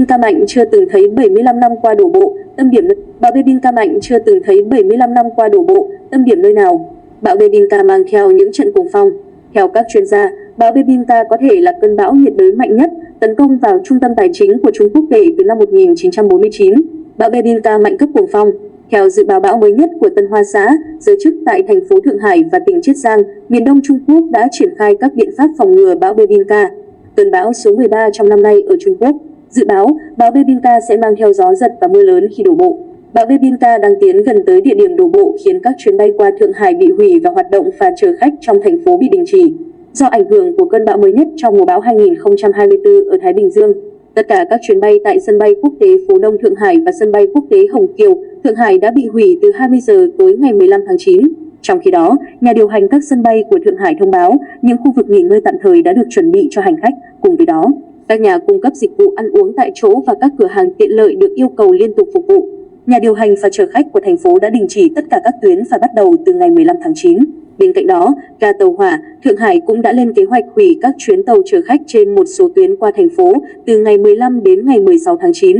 Ca mạnh chưa từng thấy 75 năm qua đổ bộ, tâm điểm bão Bebinca mạnh chưa từng thấy 75 năm qua đổ bộ, tâm điểm nơi nào? Bão Bebinca mang theo những trận cuồng phong. Theo các chuyên gia, bão Bebinca có thể là cơn bão nhiệt đới mạnh nhất tấn công vào trung tâm tài chính của Trung Quốc kể từ năm 1949. Bão Bebinca mạnh cấp cuồng phong. Theo dự báo bão mới nhất của Tân Hoa Xã, giới chức tại thành phố Thượng Hải và tỉnh Chiết Giang, miền Đông Trung Quốc đã triển khai các biện pháp phòng ngừa bão Bebinca, cơn bão số 13 trong năm nay ở Trung Quốc. Dự báo, bão Bebinca sẽ mang theo gió giật và mưa lớn khi đổ bộ. Bão Bebinca đang tiến gần tới địa điểm đổ bộ khiến các chuyến bay qua Thượng Hải bị hủy và hoạt động phà chở khách trong thành phố bị đình chỉ. Do ảnh hưởng của cơn bão mới nhất trong mùa bão 2024 ở Thái Bình Dương, tất cả các chuyến bay tại sân bay quốc tế Phố Đông Thượng Hải và sân bay quốc tế Hồng Kiều, Thượng Hải đã bị hủy từ 20 giờ tối ngày 15 tháng 9. Trong khi đó, nhà điều hành các sân bay của Thượng Hải thông báo những khu vực nghỉ ngơi tạm thời đã được chuẩn bị cho hành khách. Cùng với đó, các nhà cung cấp dịch vụ ăn uống tại chỗ và các cửa hàng tiện lợi được yêu cầu liên tục phục vụ. Nhà điều hành và chở khách của thành phố đã đình chỉ tất cả các tuyến phải bắt đầu từ ngày 15 tháng 9. Bên cạnh đó, ga tàu hỏa Thượng Hải cũng đã lên kế hoạch hủy các chuyến tàu chở khách trên một số tuyến qua thành phố từ ngày 15 đến ngày 16 tháng 9.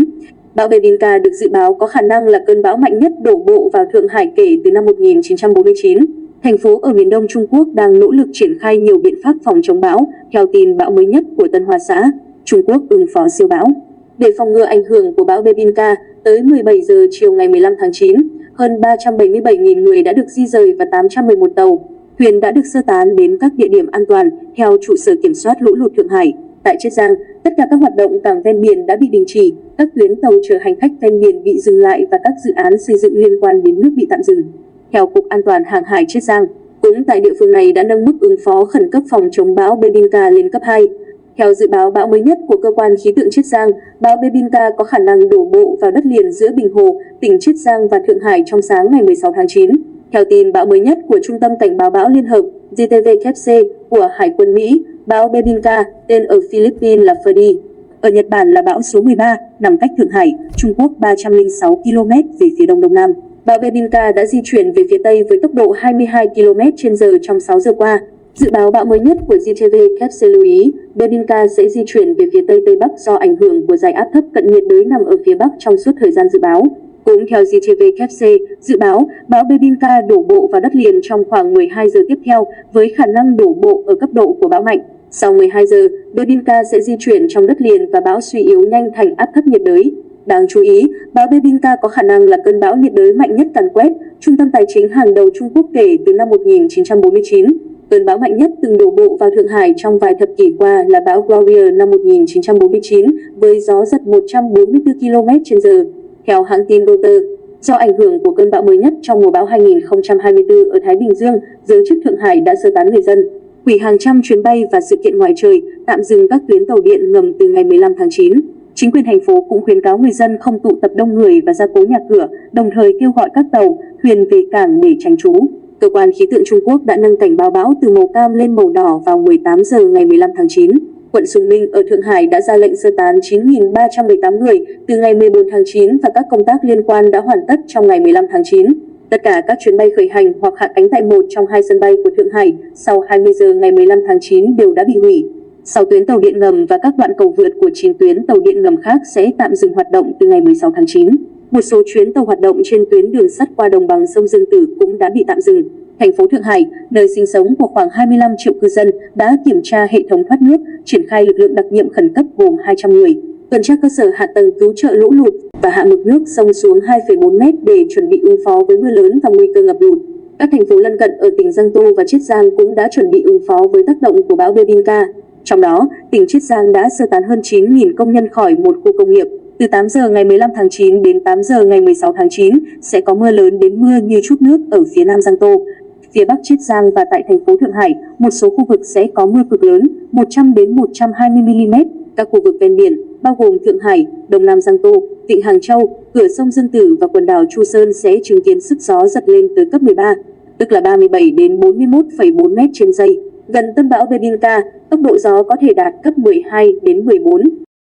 Bão Bebinca được dự báo có khả năng là cơn bão mạnh nhất đổ bộ vào Thượng Hải kể từ năm 1949. Thành phố ở miền Đông Trung Quốc đang nỗ lực triển khai nhiều biện pháp phòng chống bão, theo tin bão mới nhất của Tân Hoa Xã. Trung Quốc ứng phó siêu bão. Để phòng ngừa ảnh hưởng của bão Bebinca, tới 17 giờ chiều ngày 15 tháng 9, hơn 377.000 người đã được di rời và 811 tàu, thuyền đã được sơ tán đến các địa điểm an toàn, theo trụ sở kiểm soát lũ lụt Thượng Hải. Tại Chiết Giang, tất cả các hoạt động cảng ven biển đã bị đình chỉ, các tuyến tàu chở hành khách ven biển bị dừng lại và các dự án xây dựng liên quan đến nước bị tạm dừng. Theo Cục An toàn Hàng hải Chiết Giang, cũng tại địa phương này đã nâng mức ứng phó khẩn cấp phòng chống bão Bebinca lên cấp 2. Theo dự báo bão mới nhất của cơ quan khí tượng Chiết Giang, bão Bebinca có khả năng đổ bộ vào đất liền giữa Bình Hồ, tỉnh Chiết Giang và Thượng Hải trong sáng ngày 16 tháng 9. Theo tin bão mới nhất của Trung tâm Cảnh báo bão Liên hợp JTVKC của Hải quân Mỹ, bão Bebinca, tên ở Philippines là Freddy, ở Nhật Bản là bão số 13, nằm cách Thượng Hải, Trung Quốc 306 km về phía đông đông nam. Bão Bebinca đã di chuyển về phía tây với tốc độ 22 km/h trong 6 giờ qua. Dự báo bão mới nhất của JTVKC lưu ý, Bebinca sẽ di chuyển về phía tây tây bắc do ảnh hưởng của dải áp thấp cận nhiệt đới nằm ở phía bắc trong suốt thời gian dự báo. Cũng theo JTVKC, dự báo bão Bebinca đổ bộ vào đất liền trong khoảng 12 giờ tiếp theo với khả năng đổ bộ ở cấp độ của bão mạnh. Sau 12 giờ, Bebinca sẽ di chuyển trong đất liền và bão suy yếu nhanh thành áp thấp nhiệt đới. Đáng chú ý, bão Bebinca có khả năng là cơn bão nhiệt đới mạnh nhất càn quét trung tâm tài chính hàng đầu Trung Quốc kể từ năm 1949. Cơn bão mạnh nhất từng đổ bộ vào Thượng Hải trong vài thập kỷ qua là bão Gloria năm 1949 với gió giật 144 km/h. Theo hãng tin Reuters, do ảnh hưởng của cơn bão mới nhất trong mùa bão 2024 ở Thái Bình Dương, giới chức Thượng Hải đã sơ tán người dân, hủy hàng trăm chuyến bay và sự kiện ngoài trời, tạm dừng các tuyến tàu điện ngầm từ ngày 15 tháng 9. Chính quyền thành phố cũng khuyến cáo người dân không tụ tập đông người và gia cố nhà cửa, đồng thời kêu gọi các tàu, thuyền về cảng để tránh trú. Cơ quan khí tượng Trung Quốc đã nâng cảnh báo bão từ màu cam lên màu đỏ vào 18 giờ ngày 15 tháng 9. Quận Sùng Minh ở Thượng Hải đã ra lệnh sơ tán 9.318 người từ ngày 14 tháng 9 và các công tác liên quan đã hoàn tất trong ngày 15 tháng 9. Tất cả các chuyến bay khởi hành hoặc hạ cánh tại một trong hai sân bay của Thượng Hải sau 20 giờ ngày 15 tháng 9 đều đã bị hủy. 6 tuyến tàu điện ngầm và các đoạn cầu vượt của 9 tuyến tàu điện ngầm khác sẽ tạm dừng hoạt động từ ngày 16 tháng 9. Một số chuyến tàu hoạt động trên tuyến đường sắt qua đồng bằng sông Dương Tử cũng đã bị tạm dừng. Thành phố Thượng Hải, nơi sinh sống của khoảng 25 triệu cư dân, đã kiểm tra hệ thống thoát nước, triển khai lực lượng đặc nhiệm khẩn cấp gồm 200 người, tuần tra cơ sở hạ tầng cứu trợ lũ lụt và hạ mực nước sông xuống 2,4 mét để chuẩn bị ứng phó với mưa lớn và nguy cơ ngập lụt. Các thành phố lân cận ở tỉnh Giang Tô và Chiết Giang cũng đã chuẩn bị ứng phó với tác động của bão Bebinca. Trong đó, tỉnh Chiết Giang đã sơ tán hơn 9.000 công nhân khỏi một khu công nghiệp. Từ 8 giờ ngày 15 tháng 9 đến 8 giờ ngày 16 tháng 9 sẽ có mưa lớn đến mưa như trút nước ở phía nam Giang Tô. Phía bắc Chiết Giang và tại thành phố Thượng Hải, một số khu vực sẽ có mưa cực lớn, 100 đến 120 mm. Các khu vực ven biển, bao gồm Thượng Hải, Đông Nam Giang Tô, Vịnh Hàng Châu, cửa sông Dương Tử và quần đảo Chu Sơn sẽ chứng kiến sức gió giật lên tới cấp 13, tức là 37 đến 41,4 m trên giây. Gần tâm bão Bebinca, tốc độ gió có thể đạt cấp 12 đến 14.